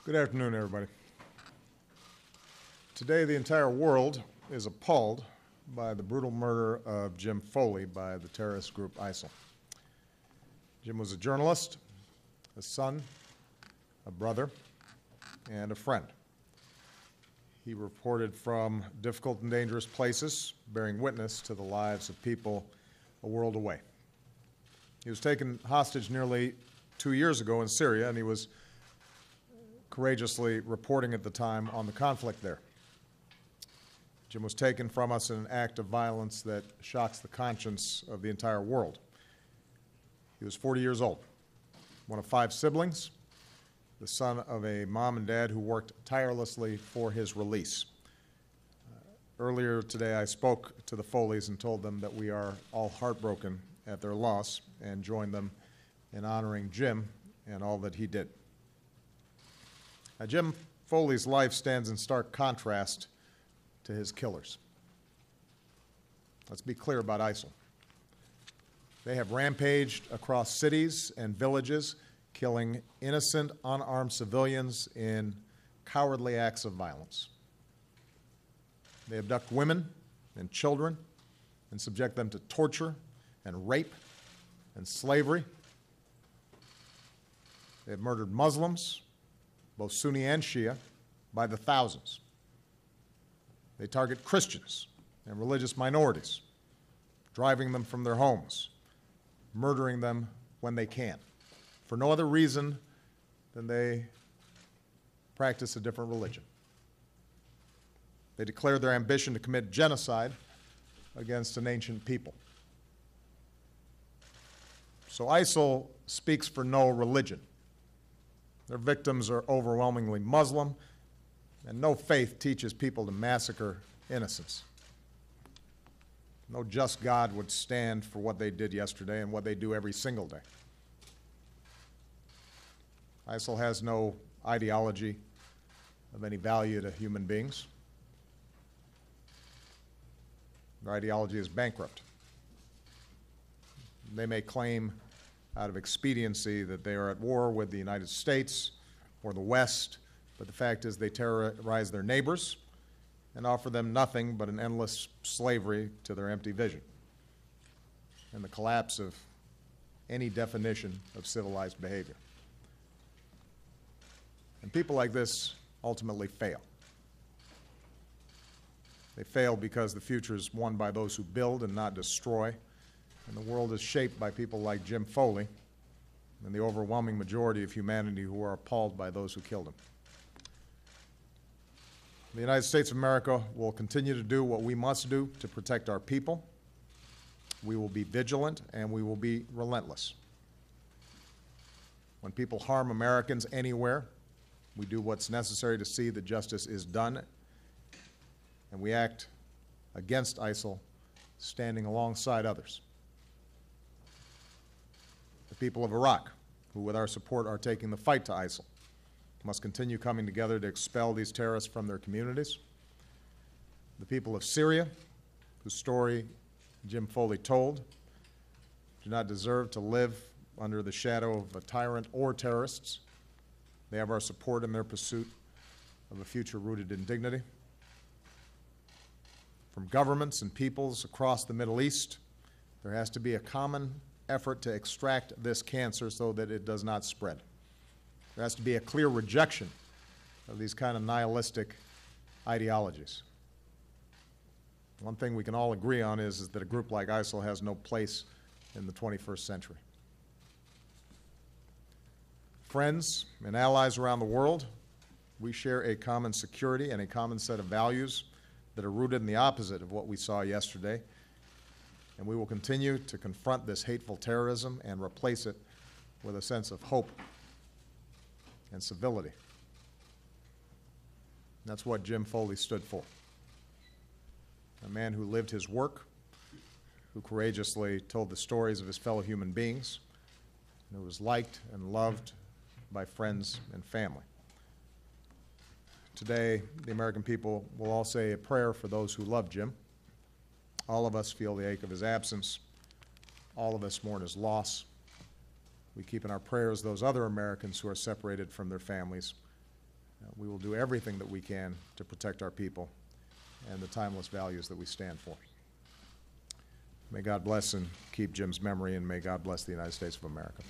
Good afternoon, everybody. Today, the entire world is appalled by the brutal murder of Jim Foley by the terrorist group ISIL. Jim was a journalist, a son, a brother, and a friend. He reported from difficult and dangerous places, bearing witness to the lives of people a world away. He was taken hostage nearly 2 years ago in Syria, and he was courageously reporting at the time on the conflict there. Jim was taken from us in an act of violence that shocks the conscience of the entire world. He was 40 years old, one of 5 siblings, the son of a mom and dad who worked tirelessly for his release. Earlier today, I spoke to the Foleys and told them that we are all heartbroken at their loss and joined them in honoring Jim and all that he did. Now, Jim Foley's life stands in stark contrast to his killers. Let's be clear about ISIL. They have rampaged across cities and villages, killing innocent, unarmed civilians in cowardly acts of violence. They abduct women and children and subject them to torture and rape and slavery. They have murdered Muslims, both Sunni and Shia, by the thousands. They target Christians and religious minorities, driving them from their homes, murdering them when they can, for no other reason than they practice a different religion. They declare their ambition to commit genocide against an ancient people. So ISIL speaks for no religion. Their victims are overwhelmingly Muslim, and no faith teaches people to massacre innocents. No just God would stand for what they did yesterday and what they do every single day. ISIL has no ideology of any value to human beings. Their ideology is bankrupt. They may claim out of expediency that they are at war with the United States or the West, but the fact is they terrorize their neighbors and offer them nothing but an endless slavery to their empty vision and the collapse of any definition of civilized behavior. And people like this ultimately fail. They fail because the future is won by those who build and not destroy, and the world is shaped by people like Jim Foley and the overwhelming majority of humanity who are appalled by those who killed him. The United States of America will continue to do what we must do to protect our people. We will be vigilant and we will be relentless. When people harm Americans anywhere, we do what's necessary to see that justice is done, and we act against ISIL, standing alongside others. The people of Iraq, who with our support are taking the fight to ISIL, must continue coming together to expel these terrorists from their communities. The people of Syria, whose story Jim Foley told, do not deserve to live under the shadow of a tyrant or terrorists. They have our support in their pursuit of a future rooted in dignity. From governments and peoples across the Middle East, there has to be a common effort to extract this cancer so that it does not spread. There has to be a clear rejection of these kind of nihilistic ideologies. One thing we can all agree on is that a group like ISIL has no place in the 21st century. Friends and allies around the world, we share a common security and a common set of values that are rooted in the opposite of what we saw yesterday. And we will continue to confront this hateful terrorism and replace it with a sense of hope and civility. That's what Jim Foley stood for. A man who lived his work, who courageously told the stories of his fellow human beings, and who was liked and loved by friends and family. Today, the American people will all say a prayer for those who love Jim. All of us feel the ache of his absence. All of us mourn his loss. We keep in our prayers those other Americans who are separated from their families We will do everything that we can to protect our people and the timeless values that we stand for. May God bless and keep Jim's memory, and may God bless the United States of America.